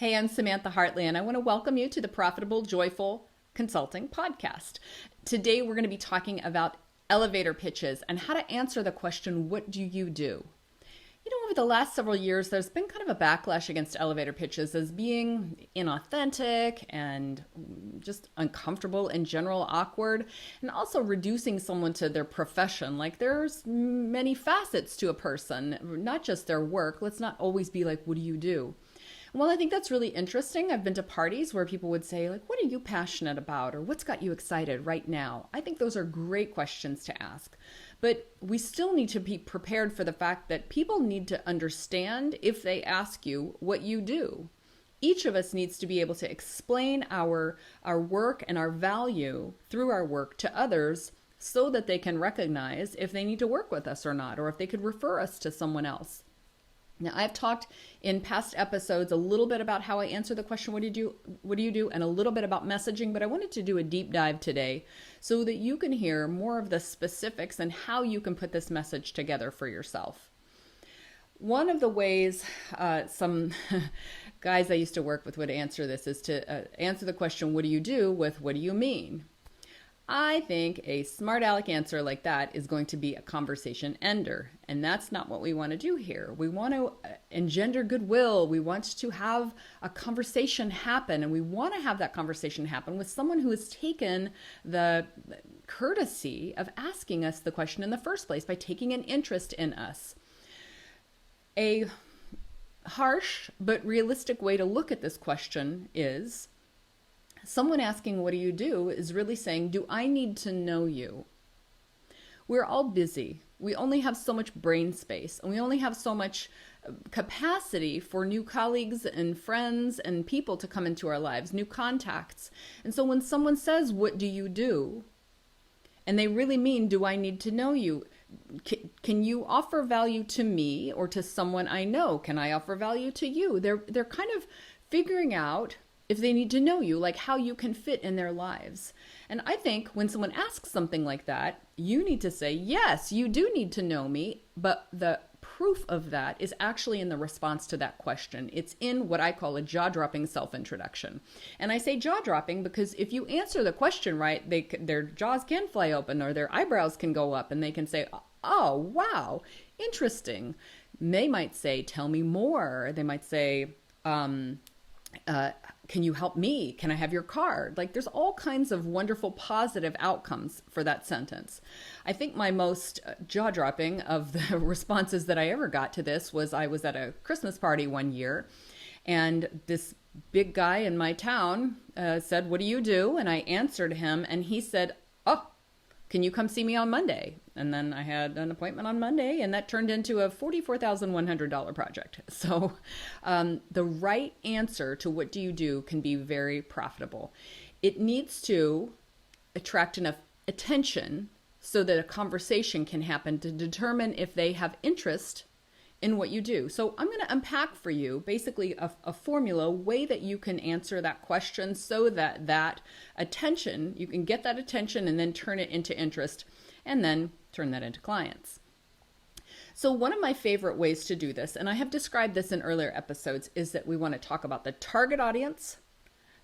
Hey, I'm Samantha Hartley, and I want to welcome you to the Profitable, Joyful Consulting Podcast. Today, we're going to be talking about elevator pitches and how to answer the question, what do you do? You know, over the last several years, there's been kind of a backlash against elevator pitches as being inauthentic and just uncomfortable in general, awkward, and also reducing someone to their profession. Like there's many facets to a person, not just their work. Let's not always be like, what do you do? Well, I think that's really interesting. I've been to parties where people would say, like, what are you passionate about? Or what's got you excited right now? I think those are great questions to ask. But we still need to be prepared for the fact that people need to understand if they ask you what you do. Each of us needs to be able to explain our work and our value through our work to others so that they can recognize if they need to work with us or not, or if they could refer us to someone else. Now, I've talked in past episodes a little bit about how I answer the question, what do you do, and a little bit about messaging, but I wanted to do a deep dive today so that you can hear more of the specifics and how you can put this message together for yourself. One of the ways some guys I used to work with would answer this is to answer the question, what do you do, with what do you mean? I think a smart aleck answer like that is going to be a conversation ender. And that's not what we want to do here. We want to engender goodwill. We want to have a conversation happen. And we want to have that conversation happen with someone who has taken the courtesy of asking us the question in the first place by taking an interest in us. A harsh but realistic way to look at this question is, someone asking, what do you do, is really saying, do I need to know you? We're all busy. We only have so much brain space, and we only have so much capacity for new colleagues and friends and people to come into our lives, new contacts. And so when someone says, what do you do? And they really mean, do I need to know you? Can you offer value to me or to someone I know? Can I offer value to you? They're kind of figuring out if they need to know you, like how you can fit in their lives. And I think when someone asks something like that, you need to say, yes, you do need to know me, but the proof of that is actually in the response to that question. It's in what I call a jaw-dropping self-introduction. And I say jaw-dropping because if you answer the question right, their jaws can fly open or their eyebrows can go up and they can say, oh, wow, interesting. They might say, tell me more. They might say, can you help me? Can I have your card? Like there's all kinds of wonderful positive outcomes for that sentence. I think my most jaw-dropping of the responses that I ever got to this was I was at a Christmas party one year and this big guy in my town said, what do you do? And I answered him and he said, oh, can you come see me on Monday? And then I had an appointment on Monday and that turned into a $44,100 project. So the right answer to what do you do can be very profitable. It needs to attract enough attention so that a conversation can happen to determine if they have interest in what you do. So I'm going to unpack for you basically a formula, a way that you can answer that question so that that attention, you can get that attention and then turn it into interest and then turn that into clients. So one of my favorite ways to do this, and I have described this in earlier episodes, is that we want to talk about the target audience,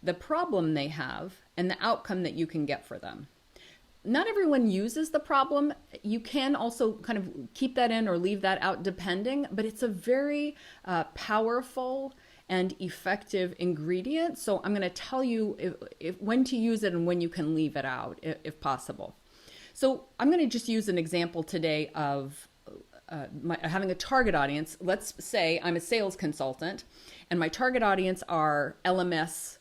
the problem they have, and the outcome that you can get for them. Not everyone uses the problem. You can also kind of keep that in or leave that out depending, but it's a very powerful and effective ingredient. So I'm going to tell you when to use it and when you can leave it out if possible. So I'm going to just use an example today of having a target audience. Let's say I'm a sales consultant and my target audience are LMS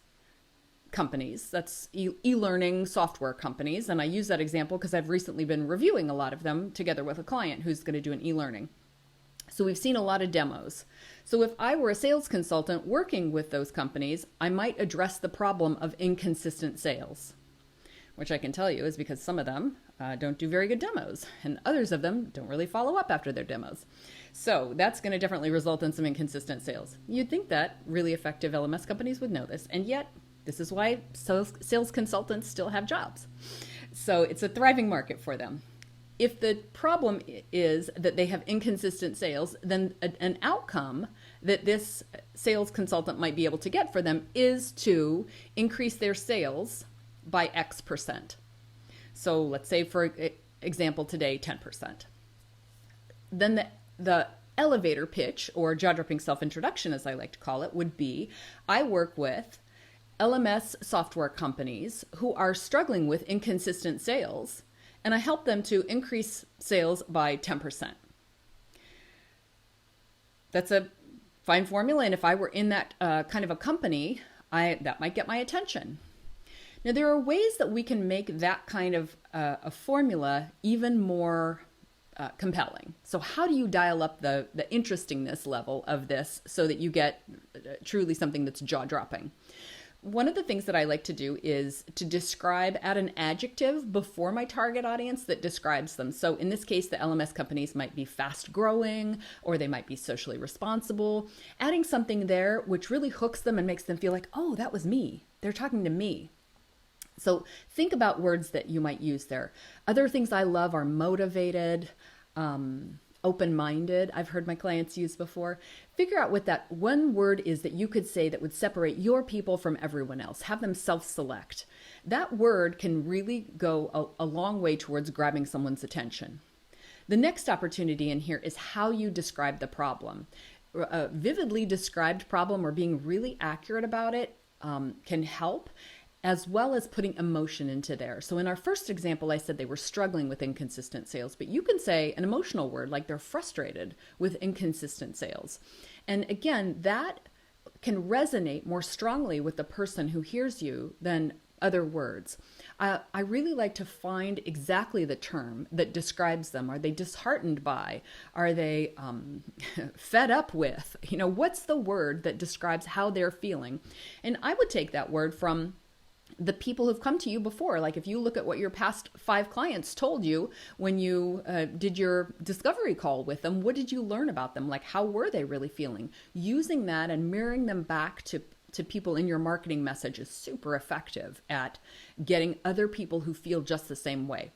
companies. That's e-learning software companies. And I use that example because I've recently been reviewing a lot of them together with a client who's going to do an e-learning. So we've seen a lot of demos. So if I were a sales consultant working with those companies, I might address the problem of inconsistent sales, which I can tell you is because some of them don't do very good demos and others of them don't really follow up after their demos. So that's going to definitely result in some inconsistent sales. You'd think that really effective LMS companies would know this, and yet this is why sales consultants still have jobs. So it's a thriving market for them. If the problem is that they have inconsistent sales, then an outcome that this sales consultant might be able to get for them is to increase their sales by X percent. So let's say, for example, today, 10%. Then the elevator pitch, or jaw-dropping self-introduction, as I like to call it, would be, I work with LMS software companies who are struggling with inconsistent sales, and I help them to increase sales by 10%. That's a fine formula, and if I were in that kind of a company, that might get my attention. Now, there are ways that we can make that kind of a formula even more compelling. So how do you dial up the interestingness level of this so that you get truly something that's jaw-dropping? One of the things that I like to do is to add an adjective before my target audience that describes them. So in this case, the LMS companies might be fast growing, or they might be socially responsible. Adding something there which really hooks them and makes them feel like, oh, that was me. They're talking to me. So think about words that you might use there. Other things I love are motivated, open-minded. I've heard my clients use before. Figure out what that one word is that you could say that would separate your people from everyone else. Have them self-select. That word can really go a long way towards grabbing someone's attention. The next opportunity in here is how you describe the problem. A vividly described problem, or being really accurate about it, can help, as well as putting emotion into there. So in our first example, I said they were struggling with inconsistent sales, but you can say an emotional word like they're frustrated with inconsistent sales. And again, that can resonate more strongly with the person who hears you than other words. I really like to find exactly the term that describes them. Are they disheartened by? Are they fed up with? What's the word that describes how they're feeling? And I would take that word from the people who've come to you before. Like if you look at what your past 5 clients told you when you did your discovery call with them, what did you learn about them? Like how were they really feeling? Using that and mirroring them back to people in your marketing message is super effective at getting other people who feel just the same way.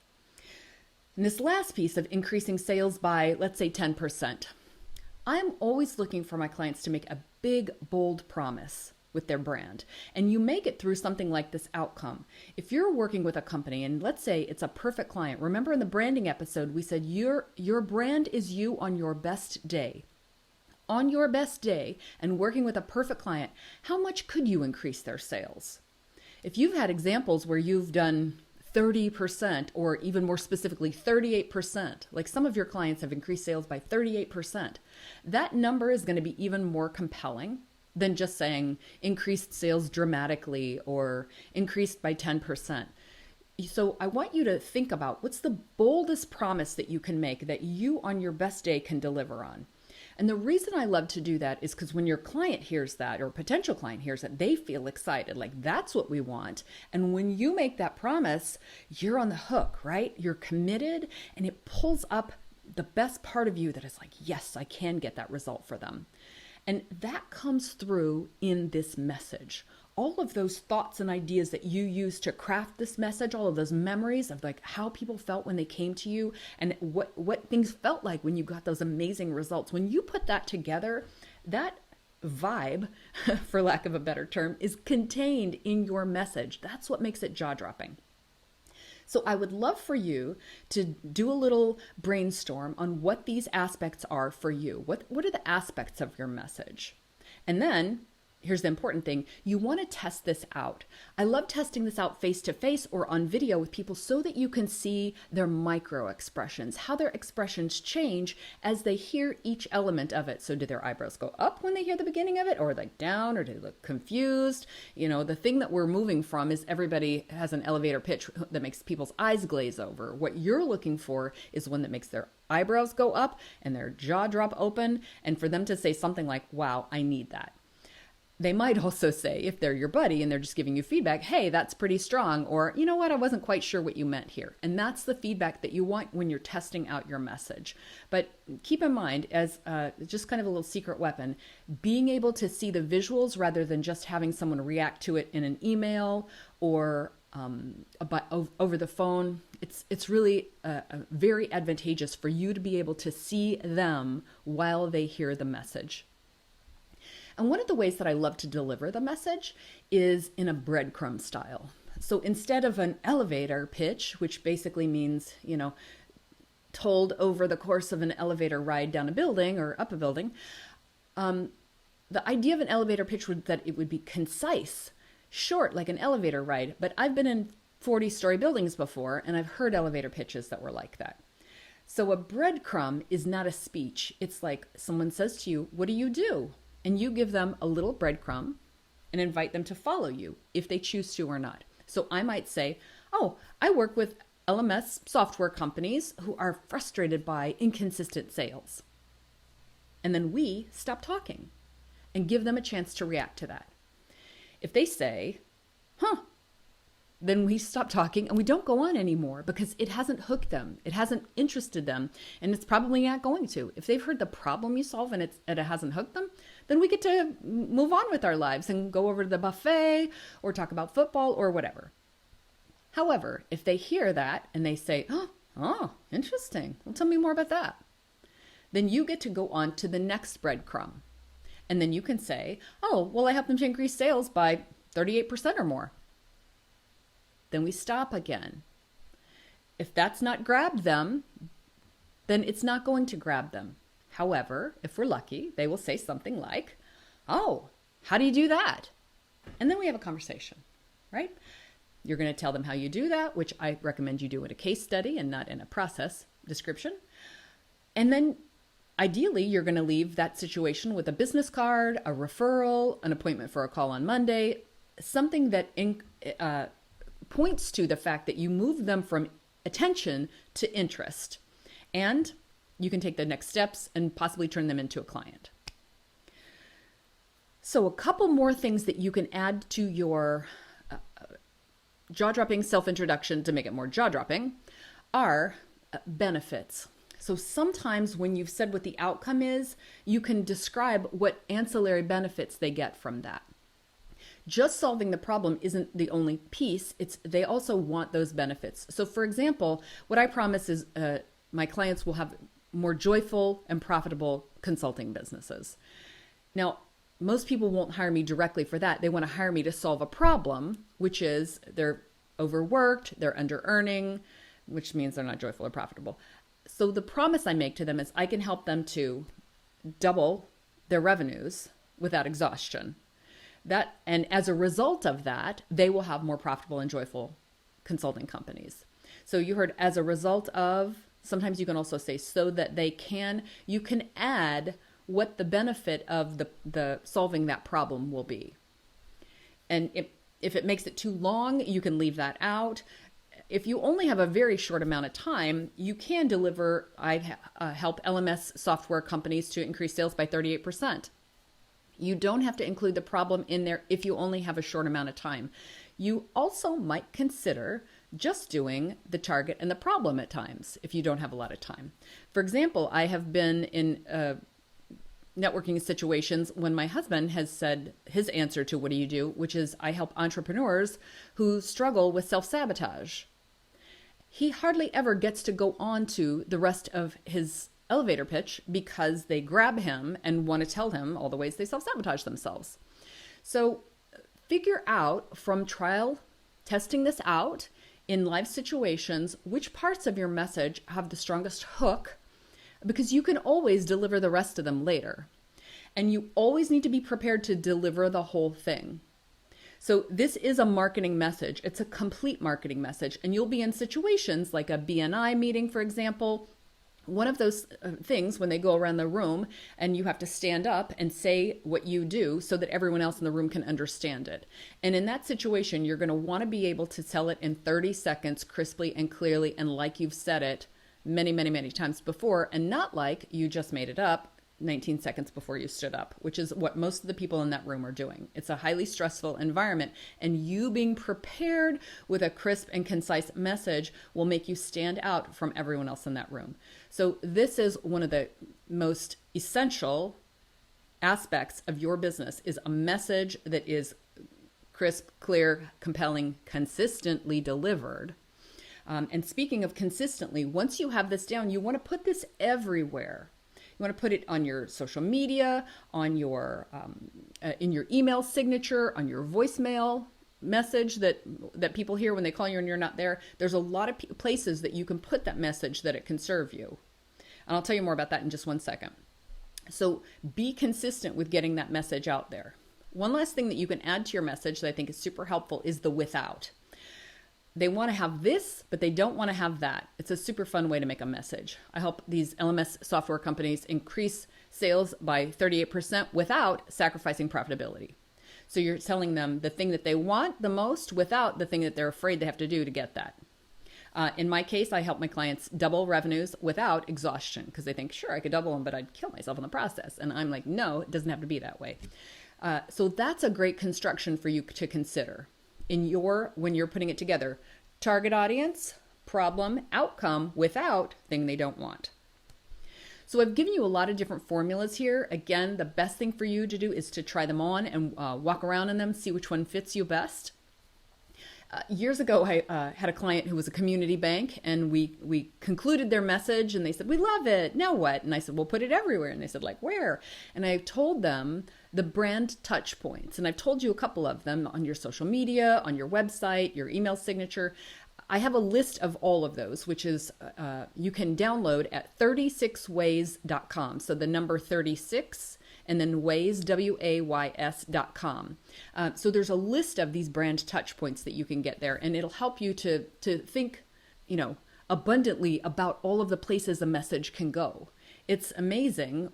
And this last piece of increasing sales by, let's say, 10%. I'm always looking for my clients to make a big, bold promise with their brand. And you make it through something like this outcome. If you're working with a company, and let's say it's a perfect client, remember in the branding episode, we said your brand is you on your best day. On your best day, and working with a perfect client, how much could you increase their sales? If you've had examples where you've done 30%, or even more specifically 38%, like some of your clients have increased sales by 38%, that number is going to be even more compelling than just saying increased sales dramatically or increased by 10%. So I want you to think about what's the boldest promise that you can make that you on your best day can deliver on. And the reason I love to do that is because when your client hears that, or potential client hears that, they feel excited, like that's what we want. And when you make that promise, you're on the hook, right? You're committed, and it pulls up the best part of you that is like, yes, I can get that result for them. And that comes through in this message. All of those thoughts and ideas that you use to craft this message, all of those memories of like how people felt when they came to you and what things felt like when you got those amazing results. When you put that together, that vibe, for lack of a better term, is contained in your message. That's what makes it jaw-dropping. So I would love for you to do a little brainstorm on what these aspects are for you. What are the aspects of your message? And then here's the important thing. You want to test this out. I love testing this out face-to-face or on video with people so that you can see their micro expressions, how their expressions change as they hear each element of it. So do their eyebrows go up when they hear the beginning of it, or like down, or do they look confused? The thing that we're moving from is everybody has an elevator pitch that makes people's eyes glaze over. What you're looking for is one that makes their eyebrows go up and their jaw drop open, and for them to say something like, wow, I need that. They might also say, if they're your buddy and they're just giving you feedback, hey, that's pretty strong, or you know what, I wasn't quite sure what you meant here. And that's the feedback that you want when you're testing out your message. But keep in mind, as just kind of a little secret weapon, being able to see the visuals rather than just having someone react to it in an email or over the phone. It's really very advantageous for you to be able to see them while they hear the message. And one of the ways that I love to deliver the message is in a breadcrumb style. So instead of an elevator pitch, which basically means, told over the course of an elevator ride down a building or up a building, the idea of an elevator pitch would that it would be concise, short, like an elevator ride. But I've been in 40-story buildings before, and I've heard elevator pitches that were like that. So a breadcrumb is not a speech. It's like someone says to you, "What do you do?" And you give them a little breadcrumb and invite them to follow you if they choose to or not. So I might say, "Oh, I work with LMS software companies who are frustrated by inconsistent sales." And then we stop talking and give them a chance to react to that. If they say, then we stop talking and we don't go on anymore because it hasn't hooked them. It hasn't interested them, and it's probably not going to. If they've heard the problem you solve and it hasn't hooked them, then we get to move on with our lives and go over to the buffet or talk about football or whatever. However, if they hear that and they say, oh, interesting. Well, tell me more about that. Then you get to go on to the next breadcrumb. And then you can say, "Oh, well, I helped them to increase sales by 38% or more." Then we stop again. If that's not grabbed them, then it's not going to grab them. However, if we're lucky, they will say something like, "Oh, how do you do that?" And then we have a conversation, right? You're going to tell them how you do that, which I recommend you do in a case study and not in a process description. And then ideally, you're going to leave that situation with a business card, a referral, an appointment for a call on Monday, something that points to the fact that you moved them from attention to interest. And you can take the next steps and possibly turn them into a client. So a couple more things that you can add to your jaw-dropping self-introduction to make it more jaw-dropping are benefits. So sometimes when you've said what the outcome is, you can describe what ancillary benefits they get from that. Just solving the problem isn't the only piece. They also want those benefits. So for example, what I promise is my clients will have more joyful and profitable consulting businesses. Now, most people won't hire me directly for that. They want to hire me to solve a problem, which is they're overworked, they're under-earning, which means they're not joyful or profitable. So the promise I make to them is I can help them to double their revenues without exhaustion. And as a result of that, they will have more profitable and joyful consulting companies. So you heard as a result of, sometimes you can also say so that you can add what the benefit of the solving that problem will be. And if it makes it too long, you can leave that out. If you only have a very short amount of time, you can deliver, I help LMS software companies to increase sales by 38%. You don't have to include the problem in there if you only have a short amount of time. You also might consider just doing the target and the problem at times if you don't have a lot of time. For example, I have been in networking situations when my husband has said his answer to what do you do, which is I help entrepreneurs who struggle with self-sabotage. He hardly ever gets to go on to the rest of his elevator pitch because they grab him and want to tell him all the ways they self-sabotage themselves. So figure out from trial, testing this out in live situations, which parts of your message have the strongest hook, because you can always deliver the rest of them later. And you always need to be prepared to deliver the whole thing. So this is a marketing message. It's a complete marketing message. And you'll be in situations like a BNI meeting, for example. One of those things when they go around the room and you have to stand up and say what you do so that everyone else in the room can understand it. And in that situation, you're going to want to be able to tell it in 30 seconds crisply and clearly and like you've said it many, many, many times before, and not like you just made it up 19 seconds before you stood up, which is what most of the people in that room are doing. It's a highly stressful environment, and you being prepared with a crisp and concise message will make you stand out from everyone else in that room. So this is one of the most essential aspects of your business, is a message that is crisp, clear, compelling, consistently delivered. And speaking of consistently, once you have this down, you want to put this everywhere. You want to put it on your social media, on your in your email signature, on your voicemail message that people hear when they call you and you're not there. There's a lot of places that you can put that message that it can serve you. And I'll tell you more about that in just one second. So be consistent with getting that message out there. One last thing that you can add to your message that I think is super helpful is the without. They want to have this, but they don't want to have that. It's a super fun way to make a message. I help these LMS software companies increase sales by 38% without sacrificing profitability. So you're telling them the thing that they want the most without the thing that they're afraid they have to do to get that. In my case, I help my clients double revenues without exhaustion because they think, sure, I could double them, but I'd kill myself in the process. And I'm like, no, it doesn't have to be that way. So that's a great construction for you to consider when you're putting it together. Target audience, problem, outcome, without thing they don't want. So I've given you a lot of different formulas here. Again, the best thing for you to do is to try them on and walk around in them, see which one fits you best. Years ago, I had a client who was a community bank, and we concluded their message, and they said, we love it. Now what? And I said, we'll put it everywhere. And they said, like, where? And I told them the brand touch points. And I've told you a couple of them on your social media, on your website, your email signature. I have a list of all of those, which is you can download at 36ways.com. So the number 36 and then ways, ways.com. So there's a list of these brand touch points that you can get there, and it'll help you to think, abundantly about all of the places a message can go. It's amazing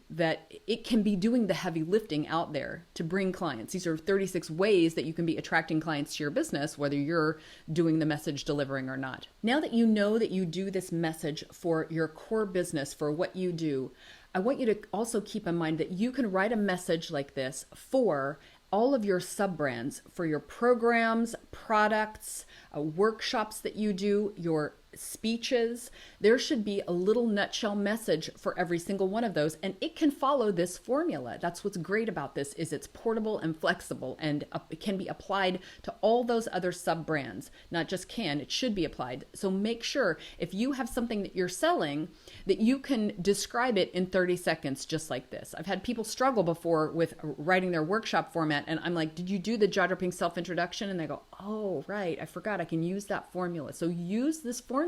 that it can be doing the heavy lifting out there to bring clients. These are 36 ways that you can be attracting clients to your business, whether you're doing the message delivering or not. Now that you know that you do this message for your core business, for what you do, I want you to also keep in mind that you can write a message like this for all of your sub-brands, for your programs, products, workshops that you do, your speeches. There should be a little nutshell message for every single one of those, and it can follow this formula. That's what's great about this, is it's portable and flexible, and it can be applied to all those other sub-brands. Not just can, it should be applied. So make sure if you have something that you're selling that you can describe it in 30 seconds just like this. I've had people struggle before with writing their workshop format, and I'm like, did you do the Jawdropping self-introduction? And they go, oh, right, I forgot I can use that formula. So use this formula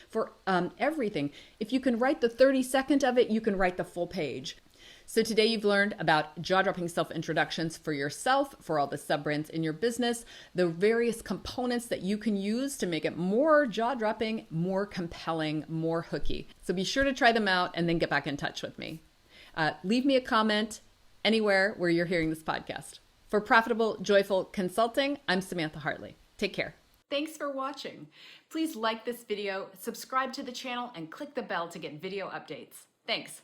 for everything. If you can write the 30-second of it, you can write the full page. So today you've learned about jaw-dropping self-introductions for yourself, for all the sub-brands in your business, the various components that you can use to make it more jaw-dropping, more compelling, more hooky. So be sure to try them out and then get back in touch with me. Leave me a comment anywhere where you're hearing this podcast. For Profitable, Joyful Consulting, I'm Samantha Hartley. Take care. Thanks for watching. Please like this video, subscribe to the channel, and click the bell to get video updates. Thanks.